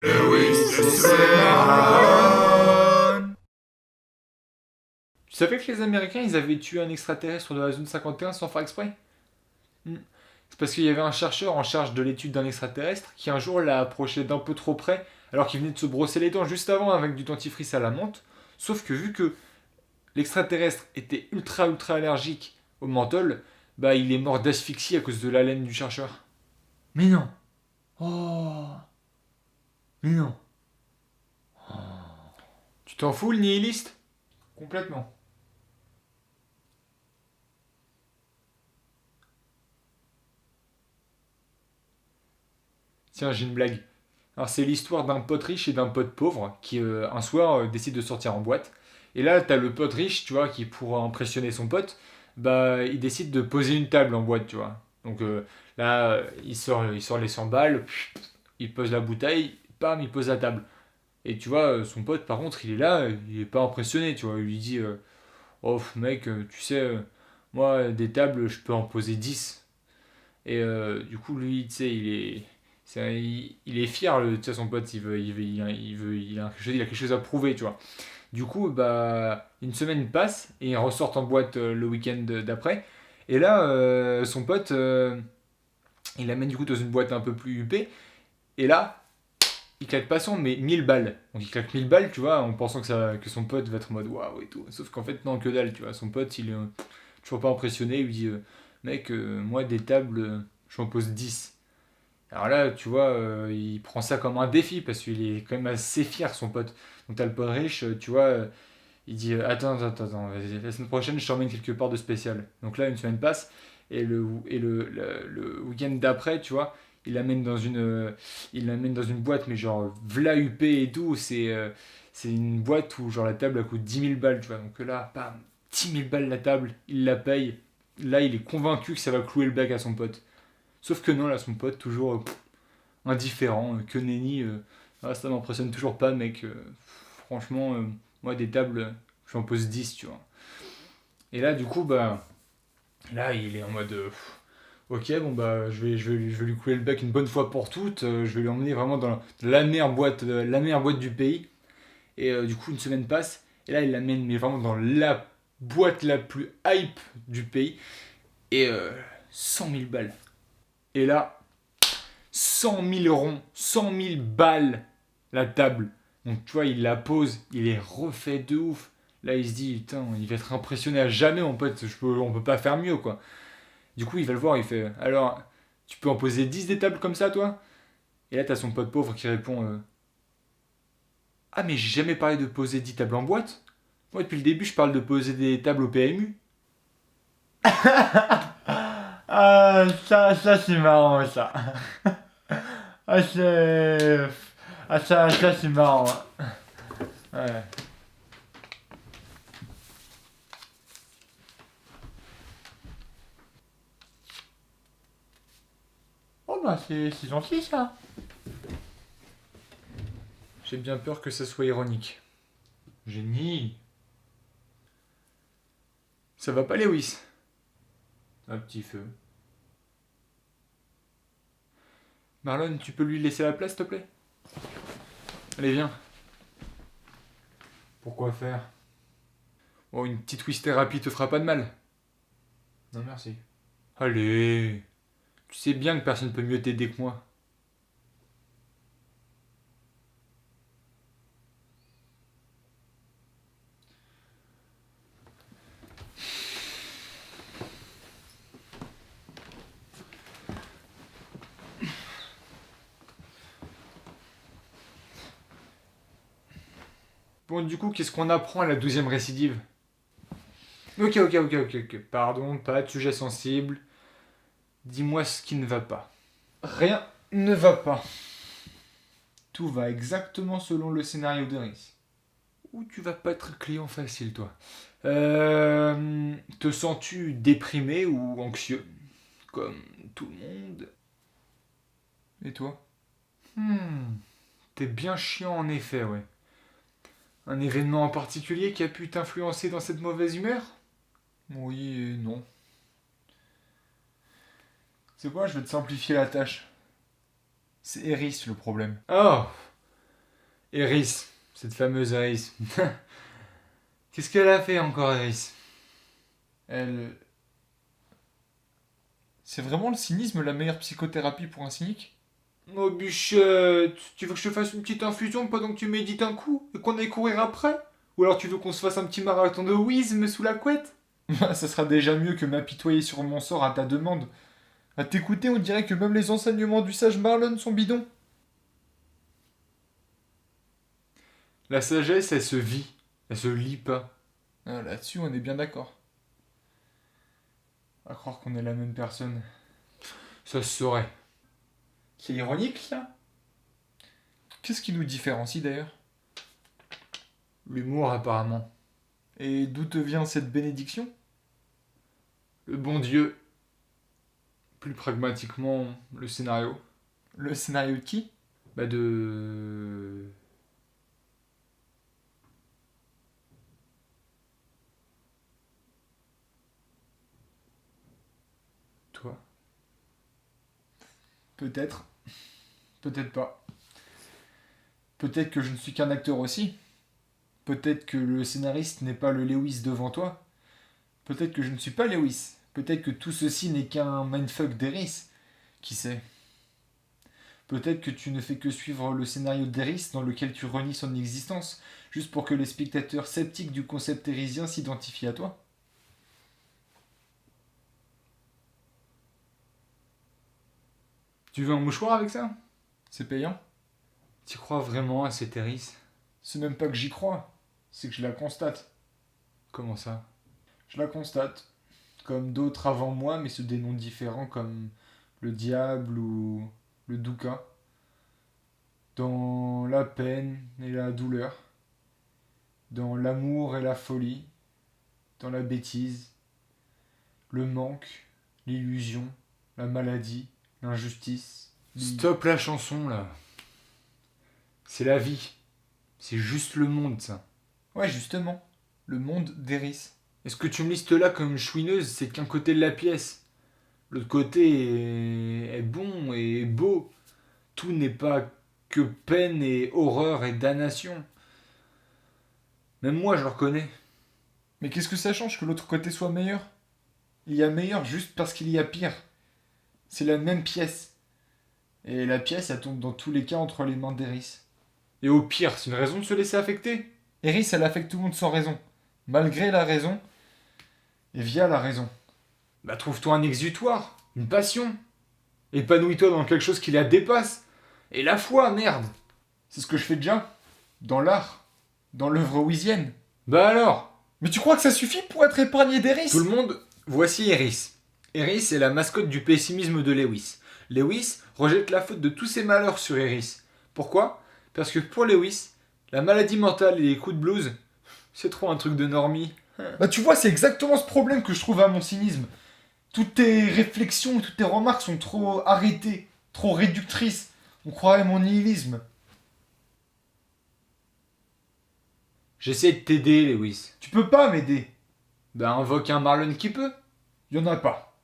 Lewis Hamilton. Tu savais que les Américains, ils avaient tué un extraterrestre dans la zone 51 sans faire exprès? Hmm. C'est parce qu'il y avait un chercheur en charge de l'étude d'un extraterrestre qui un jour l'a approché d'un peu trop près alors qu'il venait de se brosser les dents juste avant avec du dentifrice à la menthe. Sauf que vu que l'extraterrestre était ultra allergique au menthol, bah il est mort d'asphyxie à cause de la laine du chercheur. Mais non. Oh. Mais non. Tu t'en fous le nihiliste? Complètement. Tiens, j'ai une blague. Alors c'est l'histoire d'un pote riche et d'un pote pauvre qui un soir décide de sortir en boîte. Et là t'as le pote riche, tu vois, qui pour impressionner son pote, bah il décide de poser une table en boîte, tu vois. Donc là il sort les 100 balles, il pose la bouteille, bam, il pose la table. Et tu vois, son pote par contre il est là, il est pas impressionné, tu vois. Il lui dit oh mec, tu sais, moi des tables je peux en poser 10. Et du coup, lui, tu sais, il est fier, tu sais, son pote, il a quelque chose à prouver, tu vois. Du coup, bah, une semaine passe et ils ressortent en boîte le week-end d'après. Et là, son pote, il l'amène du coup dans une boîte un peu plus huppée. Et là, il claque pas son, mais 1000 balles. Donc il claque 1000 balles, tu vois, en pensant que son pote va être en mode waouh et tout. Sauf qu'en fait, non, que dalle, tu vois. Son pote, il est toujours pas impressionné. Il lui dit mec, moi, des tables, j'en pose 10. Alors là, tu vois, il prend ça comme un défi parce qu'il est quand même assez fier, son pote. Donc t'as le pote riche, tu vois, il dit attends, vas-y, la semaine prochaine, je t'emmène quelque part de spécial. Donc là, une semaine passe et le week-end d'après, tu vois, il l'amène dans une boîte, mais genre v'là UP et tout. C'est une boîte où genre la table elle coûte 10 000 balles, tu vois. Donc là, bam, 10 000 balles la table, il la paye. Là, il est convaincu que ça va clouer le bec à son pote. Sauf que non, là, son pote, toujours indifférent, que nenni. Ah, ça m'impressionne toujours pas, mec. Franchement, moi, des tables, j'en pose 10, tu vois. Et là, du coup, bah, là, il est en mode. Ok, bon, bah, je vais lui couler le bec une bonne fois pour toutes. Je vais lui emmener vraiment dans la meilleure boîte du pays. Et du coup, une semaine passe. Et là, il l'amène, mais vraiment dans la boîte la plus hype du pays. Et 100 000 balles. Et là, 100 000 ronds, 100 000 balles la table. Donc tu vois, il la pose, il est refait de ouf. Là, il se dit, putain, il va être impressionné à jamais, mon pote, on peut pas faire mieux, quoi. Du coup, il va le voir, il fait, alors, tu peux en poser 10 des tables comme ça, toi? Et là, t'as son pote pauvre qui répond, ah, mais j'ai jamais parlé de poser 10 tables en boîte. Moi, depuis le début, je parle de poser des tables au PMU. Ah, ça c'est marrant ça. Ah, c'est. Ah, ça c'est marrant. Ouais. Oh, bah, c'est gentil ça. J'ai bien peur que ça soit ironique. Génie. Ça va pas, Lewis? Un petit feu. Marlon, tu peux lui laisser la place, s'il te plaît? Allez, viens. Pourquoi faire? Oh, une petite twist thérapie te fera pas de mal. Non, merci. Allez, tu sais bien que personne peut mieux t'aider que moi. Bon, du coup, qu'est-ce qu'on apprend à la 12e récidive? Ok. Pardon, pas de sujet sensible. Dis-moi ce qui ne va pas. Rien ne va pas. Tout va exactement selon le scénario de Riz. Ou tu vas pas être client facile, toi. Te sens-tu déprimé ou anxieux? Comme tout le monde. Et toi? T'es bien chiant en effet, ouais. Un événement en particulier qui a pu t'influencer dans cette mauvaise humeur? Oui et non. C'est quoi, je vais te simplifier la tâche. C'est Eris le problème. Oh, Eris, cette fameuse Eris. Qu'est-ce qu'elle a fait encore, Eris? Elle... C'est vraiment le cynisme la meilleure psychothérapie pour un cynique? Oh Bichette, tu veux que je te fasse une petite infusion pendant que tu médites un coup et qu'on aille courir après? Ou alors tu veux qu'on se fasse un petit marathon de whiz sous la couette? Ça sera déjà mieux que m'apitoyer sur mon sort à ta demande. À t'écouter, on dirait que même les enseignements du sage Marlon sont bidons. La sagesse, elle se vit, elle se lit pas. Ah, là-dessus, on est bien d'accord. À croire qu'on est la même personne. Ça se saurait. C'est ironique, ça. Qu'est-ce qui nous différencie d'ailleurs? L'humour, apparemment. Et d'où te vient cette bénédiction? Le bon Dieu. Plus pragmatiquement, le scénario. Le scénario de qui? Bah de... Toi. Peut-être. Peut-être pas. Peut-être que je ne suis qu'un acteur aussi. Peut-être que le scénariste n'est pas le Lewis devant toi. Peut-être que je ne suis pas Lewis. Peut-être que tout ceci n'est qu'un mindfuck d'Eris. Qui sait? Peut-être que tu ne fais que suivre le scénario d'Eris dans lequel tu renies son existence, juste pour que les spectateurs sceptiques du concept érisien s'identifient à toi. Tu veux un mouchoir avec ça? C'est payant? Tu crois vraiment à cette Eris? C'est même pas que j'y crois, c'est que je la constate. Comment ça? Je la constate. Comme d'autres avant moi, mais sous des noms différents comme le diable ou le Douka. Dans la peine et la douleur. Dans l'amour et la folie. Dans la bêtise. Le manque, l'illusion, la maladie, l'injustice. Stop la chanson là. C'est la vie. C'est juste le monde ça. Ouais, justement. Le monde d'Eris. Est-ce que tu me listes là comme une chouineuse, c'est qu'un côté de la pièce. L'autre côté est bon et beau. Tout n'est pas que peine et horreur et damnation. Même moi je le reconnais. Mais qu'est-ce que ça change que l'autre côté soit meilleur? Il y a meilleur juste parce qu'il y a pire. C'est la même pièce. Et la pièce, elle tombe dans tous les cas entre les mains d'Eris. Et au pire, c'est une raison de se laisser affecter. Eris, elle affecte tout le monde sans raison. Malgré la raison. Et via la raison. Bah trouve-toi un exutoire, une passion. Épanouis-toi dans quelque chose qui la dépasse. Et la foi, merde. C'est ce que je fais déjà. Dans l'art. Dans l'œuvre wisienne. Bah alors, Mais tu crois que ça suffit pour être épargné d'Eris? tout le monde, voici Eris. Eris est la mascotte du pessimisme de Lewis. Lewis rejette la faute de tous ses malheurs sur Eris. Pourquoi? Parce que pour Lewis, la maladie mentale et les coups de blues, c'est trop un truc de normie. Bah tu vois, c'est exactement ce problème que je trouve à mon cynisme. Toutes tes réflexions, toutes tes remarques sont trop arrêtées, trop réductrices. On croirait mon nihilisme. J'essaie de t'aider, Lewis. Tu peux pas m'aider. Bah invoque un Marlon qui peut. Y en a pas.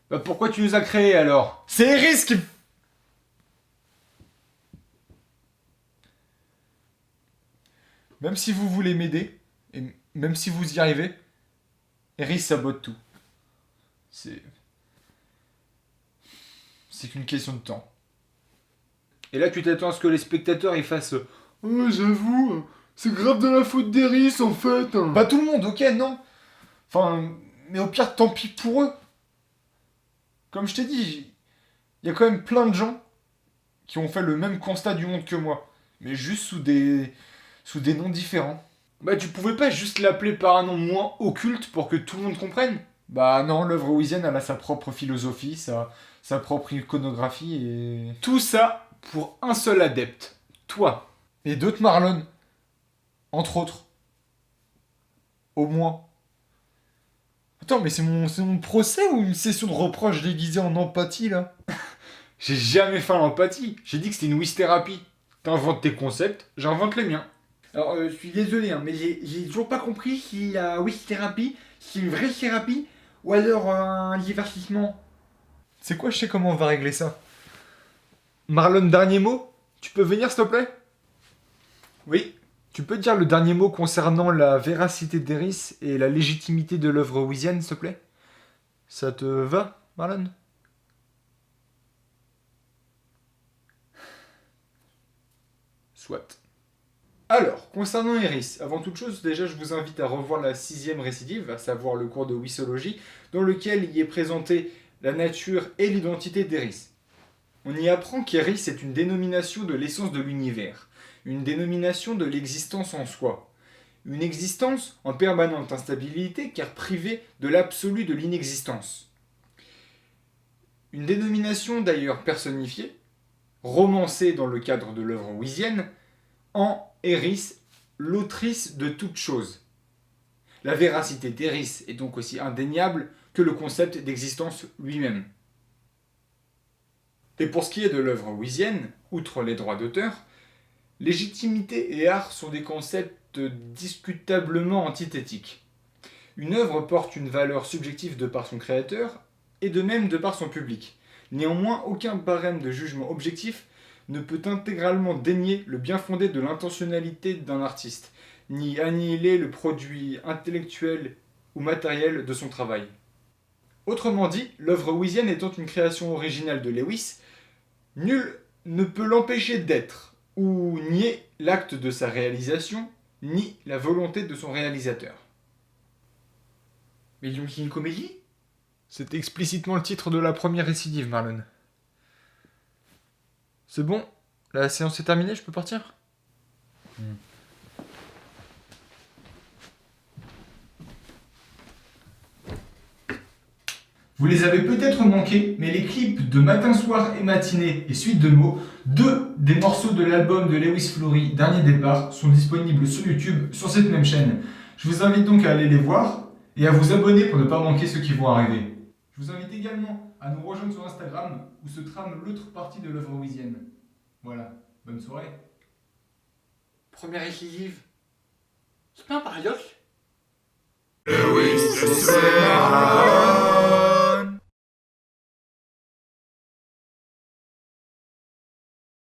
Bah pourquoi tu nous as créés alors? C'est Eris qui... Même si vous voulez m'aider, et même si vous y arrivez, Eris sabote tout. C'est... C'est qu'une question de temps. Et là tu t'attends à ce que les spectateurs ils fassent oh j'avoue, c'est grave de la faute d'Eris en fait. Pas tout le monde, ok, non. Enfin, mais au pire, tant pis pour eux. Comme je t'ai dit, il y a quand même plein de gens qui ont fait le même constat du monde que moi. Mais juste sous des noms différents. Bah tu pouvais pas juste l'appeler par un nom moins occulte pour que tout le monde comprenne? Bah non, l'œuvre wisienne, elle a sa propre philosophie, sa propre iconographie Tout ça pour un seul adepte. Toi. et d'autres Marlon. Entre autres. Au moins. Attends, mais c'est mon procès ou une session de reproche déguisée en empathie, là? J'ai jamais fait l'empathie. J'ai dit que c'était une wish-thérapie. T'inventes tes concepts, j'invente les miens. Alors, je suis désolé, hein, mais j'ai toujours pas compris si la wish thérapie, c'est une vraie thérapie, ou alors un divertissement. C'est quoi, je sais comment on va régler ça. Marlon, dernier mot? Tu peux venir s'il te plaît? Oui, tu peux dire le dernier mot concernant la véracité d'Eris et la légitimité de l'œuvre Wizienne, s'il te plaît? Ça te va, Marlon? Soit. Alors, concernant Eris, avant toute chose, déjà je vous invite à revoir la 6e récidive, à savoir le cours de Wissologie, dans lequel il est présenté la nature et l'identité d'Eris. On y apprend qu'Eris est une dénomination de l'essence de l'univers, une dénomination de l'existence en soi, une existence en permanente instabilité car privée de l'absolu de l'inexistence. Une dénomination d'ailleurs personnifiée, romancée dans le cadre de l'œuvre wizienne, en Eris, l'autrice de toute chose. La véracité d'Eris est donc aussi indéniable que le concept d'existence lui-même. Et pour ce qui est de l'œuvre wizienne, outre les droits d'auteur, légitimité et art sont des concepts discutablement antithétiques. Une œuvre porte une valeur subjective de par son créateur, et de même de par son public. Néanmoins, aucun barème de jugement objectif ne peut intégralement dénier le bien fondé de l'intentionnalité d'un artiste, ni annihiler le produit intellectuel ou matériel de son travail. Autrement dit, l'œuvre wizienne étant une création originale de Lewis, nul ne peut l'empêcher d'être, ou nier l'acte de sa réalisation, ni la volonté de son réalisateur. Mais donc c'est une comédie? C'est explicitement le titre de la première récidive, Marlon. C'est bon? La séance est terminée, je peux partir? Vous les avez peut-être manqués, mais les clips de Matin, Soir et Matinée et Suite de mots, deux des morceaux de l'album de Lewis Fleury, Dernier Départ, sont disponibles sur YouTube, sur cette même chaîne. Je vous invite donc à aller les voir et à vous abonner pour ne pas manquer ceux qui vont arriver. Je vous invite également à nous rejoindre sur Instagram où se trame l'autre partie de l'œuvre wizienne. Voilà, bonne soirée. Première récidive. C'est pas un paradoxe? Lewis, je sais.